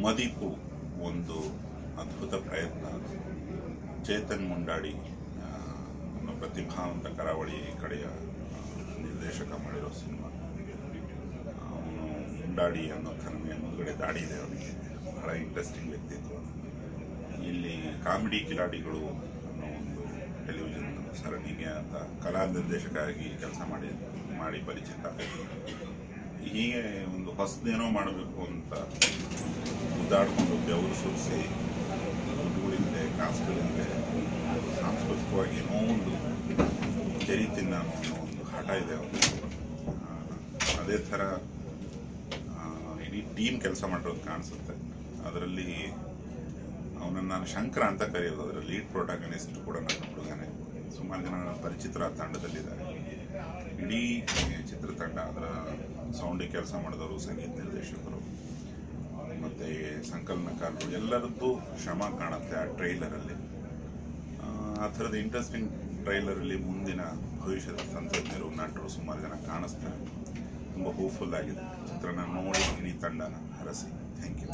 ಮದಿಪು ಒಂದು ಅದ್ಭುತ ಪ್ರಯತ್ನ. ಚೇತನ್ ಮುಂಡಾಡಿ ಪ್ರತಿಭಾವಂತ ಕರಾವಳಿ ಕಡೆಯ ನಿರ್ದೇಶಕ ಮಾಡಿರೋ ಸಿನಿಮಾ. ಅವನು ಮುಂಡಾಡಿ ಅನ್ನೋ ಕಡಿಮೆ ಮುಂದ್ಗಡೆ ದಾಡಿ ಇದೆ ಅವನಿಗೆ. ಬಹಳ ಇಂಟ್ರೆಸ್ಟಿಂಗ್ ವ್ಯಕ್ತಿತ್ವ. ಇಲ್ಲಿ ಕಾಮಿಡಿ ಕಿಲಾಡಿಗಳು ಅನ್ನೋ ಒಂದು ಟೆಲಿವಿಷನ್ ಸರಣಿಗೆ ಅಂತ ಕಲಾ ನಿರ್ದೇಶಕರಾಗಿ ಕೆಲಸ ಮಾಡಿ ಪರಿಚಿತ. ಹೀಗೆ ಒಂದು ಹೊಸದೇನೋ ಮಾಡಬೇಕು ಅಂತ ಉದ್ದಾಡ್ಕೊಂಡು ಬೆವರು ಸುರಿಸಿ ದುಡ್ಡುಗಳಿಂದ ಕಾಸುಗಳಿಂದ ಸಾಂಸ್ಕೃತಿಕವಾಗಿ ಏನೋ ಒಂದು ಜರಿತಿನ್ನ ಅನ್ನೋ ಒಂದು ಹಠ ಇದೆ ಅವನು. ಅದೇ ಥರ ಇಡೀ ಟೀಮ್ ಕೆಲಸ ಮಾಡಿರೋದು ಕಾಣಿಸುತ್ತೆ. ಅದರಲ್ಲಿ ಅವನನ್ನು ನಾನು ಶಂಕರ ಅಂತ ಕರೆಯೋದು. ಅದರ ಲೀಡ್ ಪ್ರೊಟಾಗನಿಸ್ಟ್ ಕೂಡ ನನ್ನ ಹುಡುಗನೇ. ಸುಮಾರು ಜನ ಪರಿಚಿತರ ತಂಡದಲ್ಲಿದ್ದಾರೆ. ಇಡೀ ಚಿತ್ರತಂಡ, ಅದರ ಸೌಂಡಿಗೆ ಕೆಲಸ ಮಾಡಿದವರು, ಸಂಗೀತ ನಿರ್ದೇಶಕರು ಮತ್ತು ಸಂಕಲನಕಾರರು, ಎಲ್ಲರದ್ದು ಶ್ರಮ ಕಾಣುತ್ತೆ ಆ ಟ್ರೈಲರಲ್ಲಿ. ಆ ಥರದ ಇಂಟ್ರೆಸ್ಟಿಂಗ್ ಟ್ರೈಲರಲ್ಲಿ ಮುಂದಿನ ಭವಿಷ್ಯದ ತಂತ್ರಜ್ಞರು, ನಟರು ಸುಮಾರು ಜನ ಕಾಣಿಸ್ತಾರೆ. ತುಂಬ ಹೋಪ್ಫುಲ್ ಆಗಿದೆ ಚಿತ್ರನ ನೋಡಿ ಇಡೀ ತಂಡನ ಹರಸಿ. Thank you.